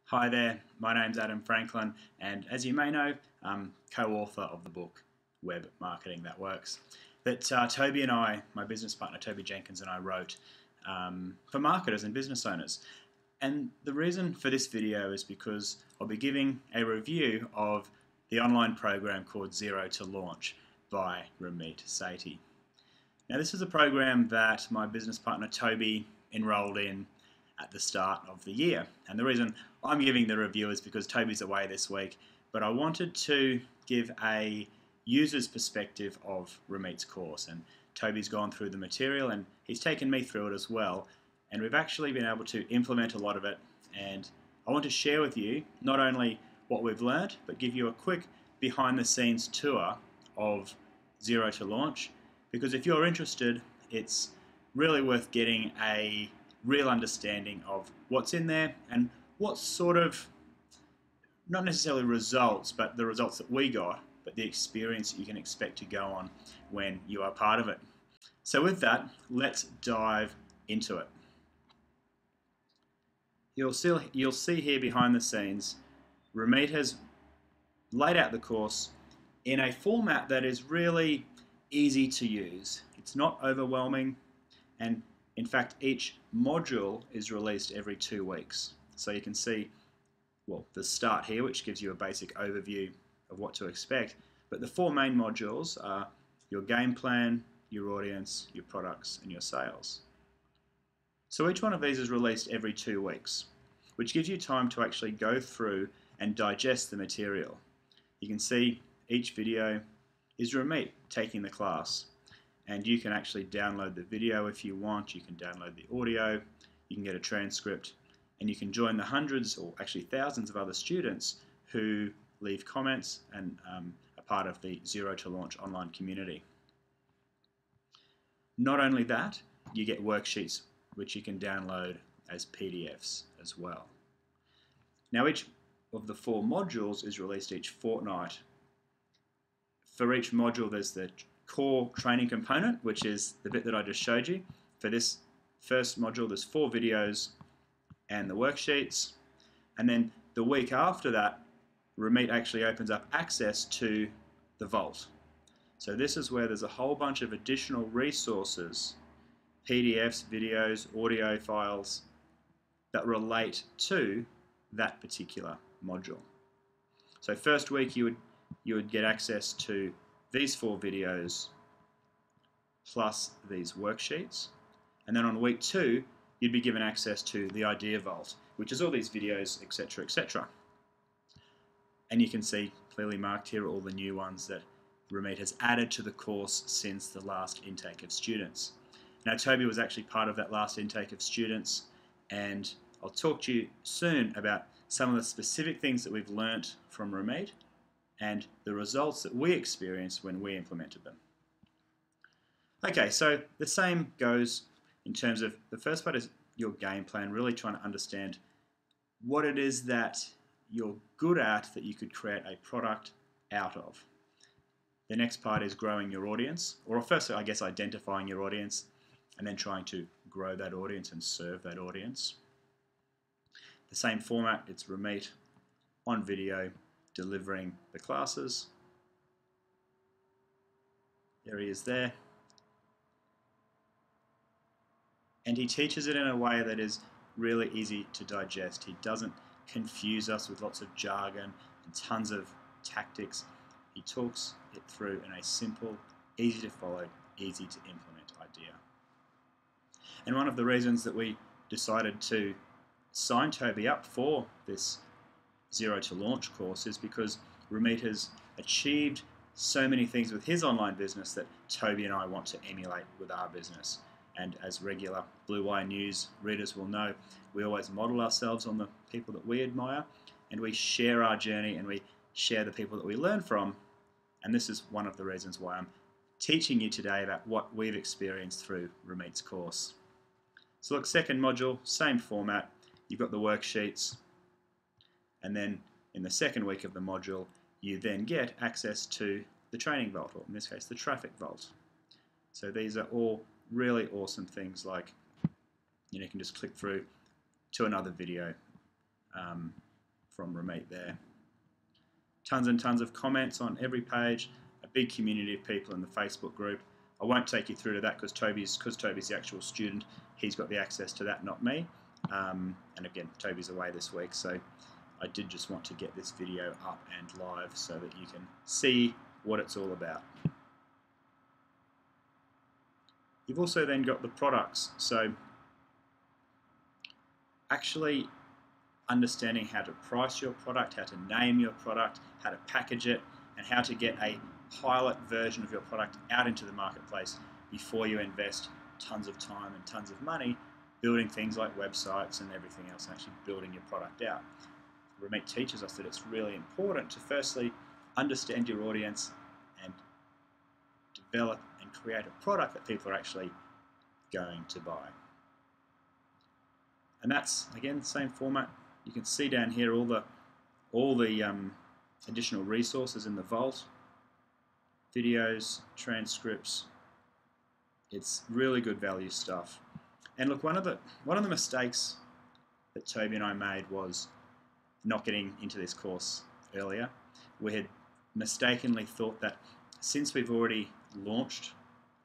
Hi there, my name's Adam Franklin, and as you may know, I'm co-author of the book Web Marketing That Works that Toby and I, my business partner Toby Jenkins and I wrote for marketers and business owners. And the reason for this video is because I'll be giving a review of the online program called Zero to Launch by Ramit Sethi. Now this is a program that my business partner Toby enrolled in at the start of the year, and the reason I'm giving the review is because Toby's away this week, but I wanted to give a user's perspective of Ramit's course, and Toby's gone through the material and he's taken me through it as well, and we've actually been able to implement a lot of it, and I want to share with you not only what we've learned, but give you a quick behind the scenes tour of Zero to Launch, because if you're interested, it's really worth getting a real understanding of what's in there and what sort of, not necessarily results, but the results that we got, but the experience that you can expect to go on when you are part of it. So with that, let's dive into it. You'll see here behind the scenes, Ramit has laid out the course in a format that is really easy to use. It's not overwhelming, and in fact, each module is released every 2 weeks. So you can see, well, the start here, which gives you a basic overview of what to expect. But the 4 main modules are your game plan, your audience, your products, and your sales. So each one of these is released every 2 weeks, which gives you time to actually go through and digest the material. You can see each video is Ramit taking the class. And you can actually download the video if you want, you can download the audio, you can get a transcript, and you can join the hundreds or actually thousands of other students who leave comments and are part of the Zero to Launch online community. Not only that, you get worksheets which you can download as PDFs as well. Now each of the 4 modules is released each fortnight. For each module there's the core training component, which is the bit that I just showed you. For this first module there's 4 videos and the worksheets, and then the week after that Ramit actually opens up access to the vault. So this is where there's a whole bunch of additional resources, PDFs, videos, audio files that relate to that particular module. So first week you would get access to these 4 videos plus these worksheets, and then on week 2 you'd be given access to the idea vault, which is all these videos, etc., etc. And you can see clearly marked here all the new ones that Ramit has added to the course since the last intake of students. Now Toby was actually part of that last intake of students, and I'll talk to you soon about some of the specific things that we've learnt from Ramit and the results that we experienced when we implemented them. Okay, so the same goes in terms of the first part is your game plan, really trying to understand what it is that you're good at that you could create a product out of. The next part is growing your audience, or first I guess identifying your audience and then trying to grow that audience and serve that audience. The same format, it's Ramit on video delivering the classes. There he is there. And he teaches it in a way that is really easy to digest. He doesn't confuse us with lots of jargon and tons of tactics. He talks it through in a simple, easy to follow, easy to implement idea. And one of the reasons that we decided to sign Toby up for this Zero to Launch course is because Ramit has achieved so many things with his online business that Toby and I want to emulate with our business. And as regular Bluewire News readers will know, we always model ourselves on the people that we admire, and we share our journey and we share the people that we learn from. And this is one of the reasons why I'm teaching you today about what we've experienced through Ramit's course. So look, second module, same format. You've got the worksheets, and then in the second week of the module you then get access to the training vault, or in this case the traffic vault. So these are all really awesome things, like you can just click through to another video from Ramit there. Tons and tons of comments on every page, a big community of people in the Facebook group. I won't take you through to that because Toby's the actual student. He's got the access to that, not me. And again, Toby's away this week, so I did just want to get this video up and live so that you can see what it's all about. You've also then got the products. So actually understanding how to price your product, how to name your product, how to package it, and how to get a pilot version of your product out into the marketplace before you invest tons of time and tons of money building things like websites and everything else, and actually building your product out. Ramit teaches us that it's really important to firstly understand your audience and develop and create a product that people are actually going to buy. And that's, again, the same format. You can see down here all the additional resources in the vault, videos, transcripts. It's really good value stuff. And look, one of the mistakes that Toby and I made was not getting into this course earlier. We had mistakenly thought that since we've already launched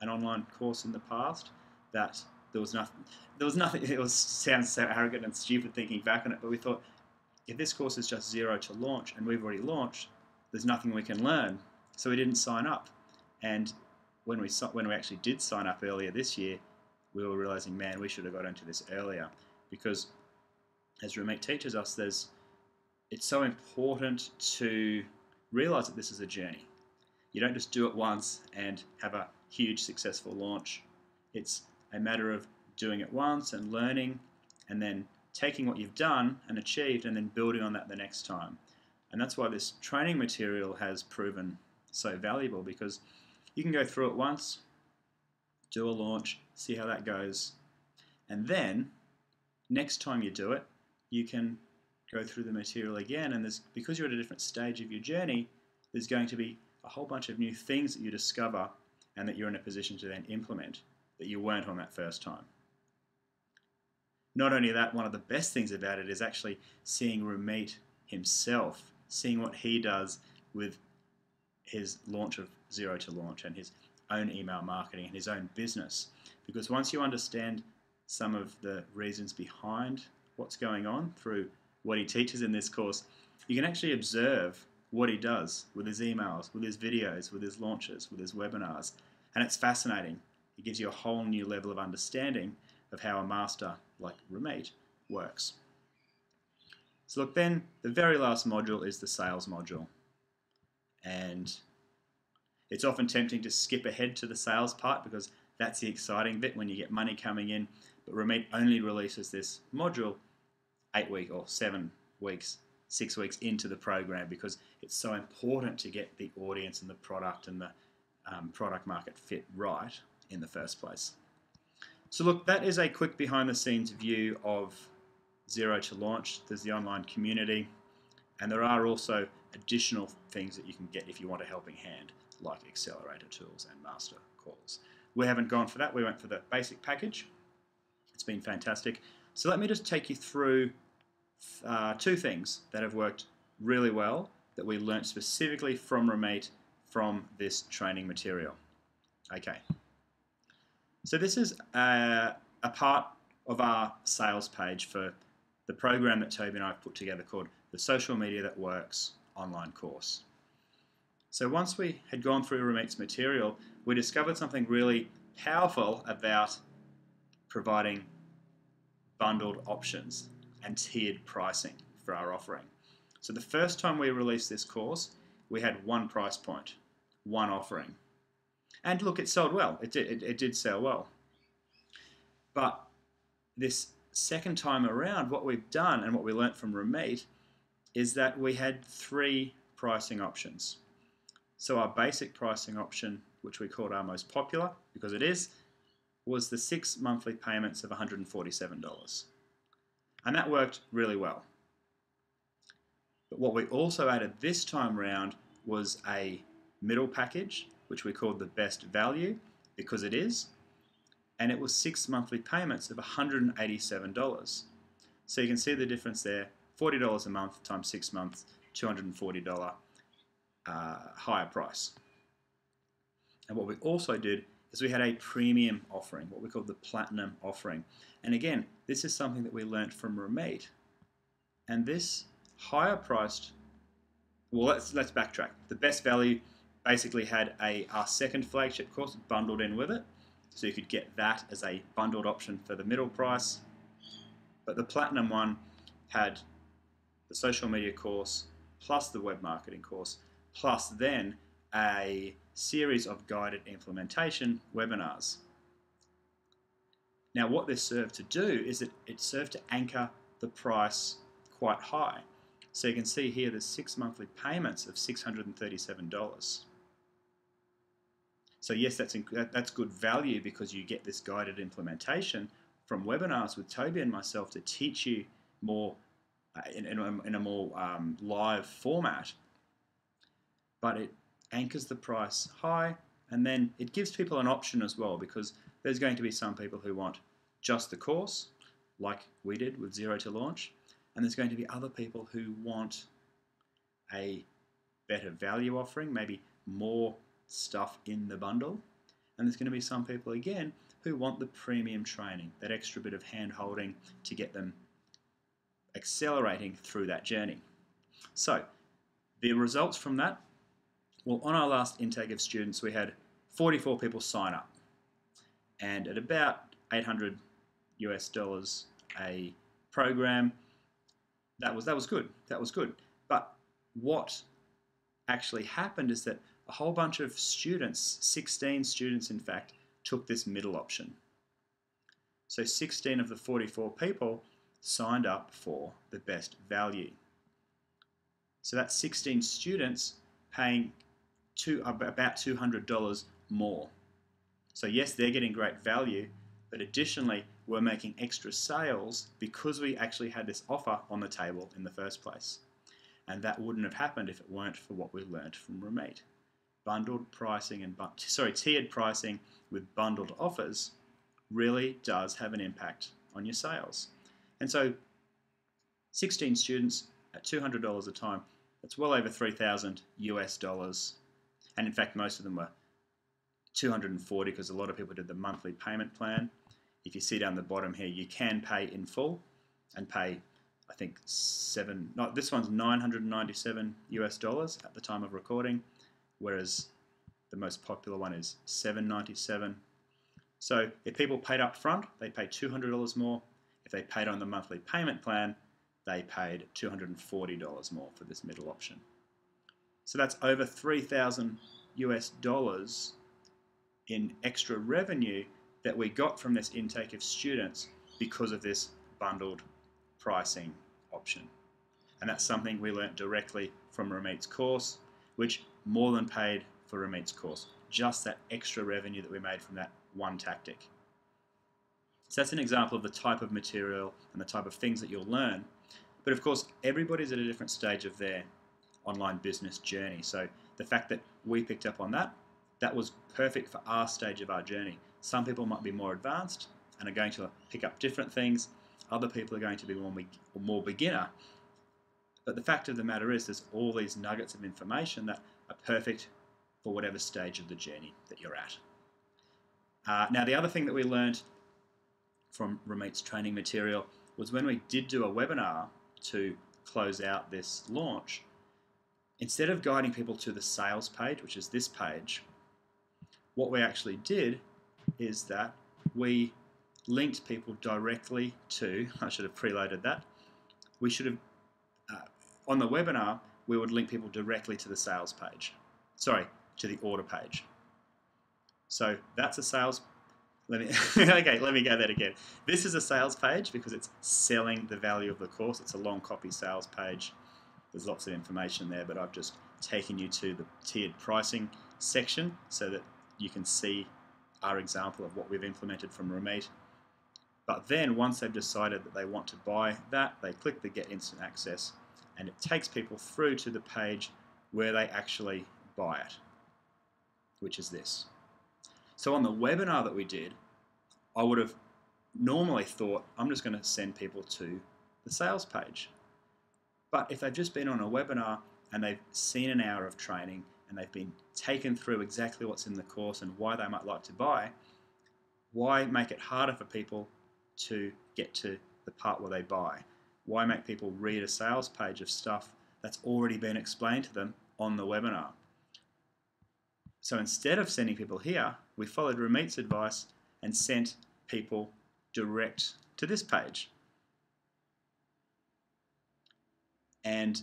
an online course in the past, that there was nothing. It sounds so arrogant and stupid thinking back on it, but we thought, if this course is just zero to launch and we've already launched, there's nothing we can learn. So we didn't sign up. And when we actually did sign up earlier this year, we were realizing, man, we should have got into this earlier, because as Ramit teaches us, it's so important to realize that this is a journey. You don't just do it once and have a huge successful launch. It's a matter of doing it once and learning, and then taking what you've done and achieved and then building on that the next time. And that's why this training material has proven so valuable, because you can go through it once, do a launch, see how that goes, and then next time you do it, you can go through the material again, and because you're at a different stage of your journey, there's going to be a whole bunch of new things that you discover and that you're in a position to then implement that you weren't on that first time. Not only that, one of the best things about it is actually seeing Ramit himself, seeing what he does with his launch of Zero to Launch and his own email marketing and his own business. Because once you understand some of the reasons behind what's going on through what he teaches in this course, you can actually observe what he does with his emails, with his videos, with his launches, with his webinars. And it's fascinating. It gives you a whole new level of understanding of how a master like Ramit works. So look, then the very last module is the sales module. And it's often tempting to skip ahead to the sales part because that's the exciting bit when you get money coming in. But Ramit only releases this module 8 weeks or 7 weeks, 6 weeks into the program, because it's so important to get the audience and the product and the product market fit right in the first place. So look, that is a quick behind the scenes view of Zero to Launch. There's the online community, and there are also additional things that you can get if you want a helping hand, like accelerator tools and master calls. We haven't gone for that. We went for the basic package. It's been fantastic. So let me just take you through 2 things that have worked really well that we learnt specifically from Ramit from this training material. Okay. So this is a part of our sales page for the program that Toby and I have put together called the Social Media That Works online course. So once we had gone through Ramit's material, we discovered something really powerful about providing bundled options and tiered pricing for our offering. So the first time we released this course, we had one price point, one offering. And look, it sold well. It did sell well. But this second time around, what we've done and what we learnt from Ramit is that we had 3 pricing options. So our basic pricing option, which we called our most popular, because it is, was the 6 monthly payments of $147. And that worked really well. But what we also added this time round was a middle package, which we called the best value, because it is, and it was 6 monthly payments of $187. So you can see the difference there $40 a month times 6 months, $240 higher price. And what we also did is we had a premium offering, what we call the platinum offering. And again, this is something that we learnt from Ramit. And this higher priced, well, let's backtrack. The best value basically had our second flagship course bundled in with it. So you could get that as a bundled option for the middle price. But the platinum one had the social media course plus the web marketing course plus then a series of guided implementation webinars. Now what this served to do is it served to anchor the price quite high. So you can see here there's 6 monthly payments of $637. So yes, that's good value because you get this guided implementation from webinars with Toby and myself to teach you more in a more live format. But it anchors the price high, and then it gives people an option as well, because there's going to be some people who want just the course, like we did with Zero to Launch, and there's going to be other people who want a better value offering, maybe more stuff in the bundle, and there's going to be some people again who want the premium training, that extra bit of hand holding to get them accelerating through that journey. So the results from that, well, on our last intake of students we had 44 people sign up, and at about $800 a program, that was good. But what actually happened is that a whole bunch of students, 16 students in fact, took this middle option. So 16 of the 44 people signed up for the best value. So that's 16 students paying about $200 more. So yes, they're getting great value, but additionally we're making extra sales because we actually had this offer on the table in the first place. And that wouldn't have happened if it weren't for what we learned from Ramit. Bundled pricing and tiered pricing with bundled offers really does have an impact on your sales. And so 16 students at $200 a time, that's well over $3,000. And in fact, most of them were $240 because a lot of people did the monthly payment plan. If you see down the bottom here, you can pay in full and pay, I think, this one's $997 at the time of recording, whereas the most popular one is $797. So if people paid up front, they paid $200 more. If they paid on the monthly payment plan, they paid $240 more for this middle option. So that's over $3,000 in extra revenue that we got from this intake of students because of this bundled pricing option. And that's something we learnt directly from Ramit's course, which more than paid for Ramit's course. Just that extra revenue that we made from that one tactic. So that's an example of the type of material and the type of things that you'll learn. But of course, everybody's at a different stage of their online business journey. So the fact that we picked up on that was perfect for our stage of our journey. Some people might be more advanced and are going to pick up different things. Other people are going to be more beginner. But the fact of the matter is there's all these nuggets of information that are perfect for whatever stage of the journey that you're at. Now, the other thing that we learned from Ramit's training material was when we did do a webinar to close out this launch, instead of guiding people to the sales page, which is this page, what we actually did is that we linked people directly to, I should have preloaded that, we should have, on the webinar, we would link people directly to the sales page. Sorry, to the order page. So that's a sales, let me go that again. This is a sales page because it's selling the value of the course. It's a long copy sales page. There's lots of information there, but I've just taken you to the tiered pricing section so that you can see our example of what we've implemented from Ramit. But then once they've decided that they want to buy that, they click the Get Instant Access, and it takes people through to the page where they actually buy it, which is this. So on the webinar that we did, I would have normally thought, I'm just going to send people to the sales page. But if they've just been on a webinar and they've seen an hour of training and they've been taken through exactly what's in the course and why they might like to buy, why make it harder for people to get to the part where they buy? Why make people read a sales page of stuff that's already been explained to them on the webinar? So instead of sending people here, we followed Ramit's advice and sent people direct to this page. And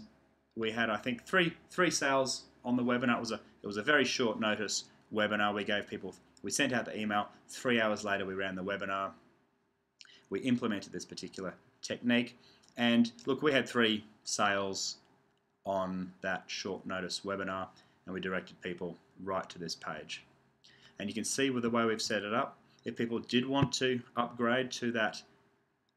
we had, I think, three sales on the webinar. It was a very short notice webinar. We sent out the email. 3 hours later, we ran the webinar. We implemented this particular technique. And look, we had 3 sales on that short notice webinar, and we directed people right to this page. And you can see with the way we've set it up, if people did want to upgrade to that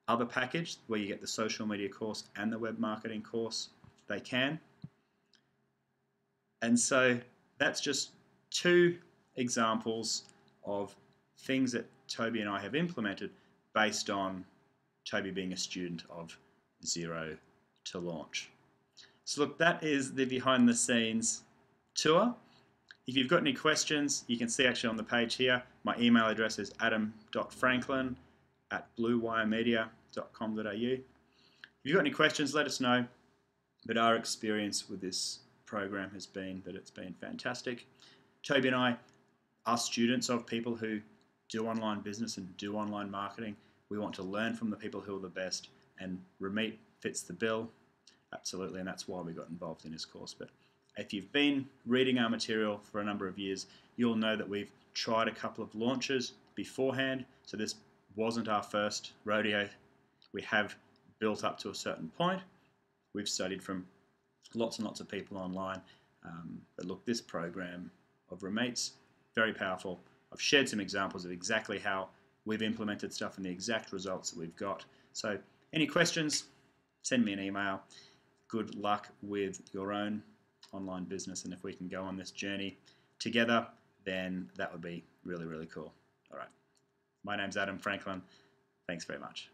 other package where you get the social media course and the web marketing course, they can. And so that's just 2 examples of things that Toby and I have implemented based on Toby being a student of Zero to Launch. So look, that is the behind the scenes tour. If you've got any questions, you can see actually on the page here, my email address is adam.franklin@bluewiremedia.com.au. If you've got any questions, let us know. But our experience with this program has been that it's been fantastic. Toby and I are students of people who do online business and do online marketing. We want to learn from the people who are the best, and Ramit fits the bill, absolutely, and that's why we got involved in his course. But if you've been reading our material for a number of years, you'll know that we've tried a couple of launches beforehand, so this wasn't our first rodeo. We have built up to a certain point. We've studied from lots and lots of people online, but look, this program of Ramit's, very powerful. I've shared some examples of exactly how we've implemented stuff and the exact results that we've got. So any questions, send me an email. Good luck with your own online business, and if we can go on this journey together, then that would be really, really cool. All right. My name's Adam Franklin. Thanks very much.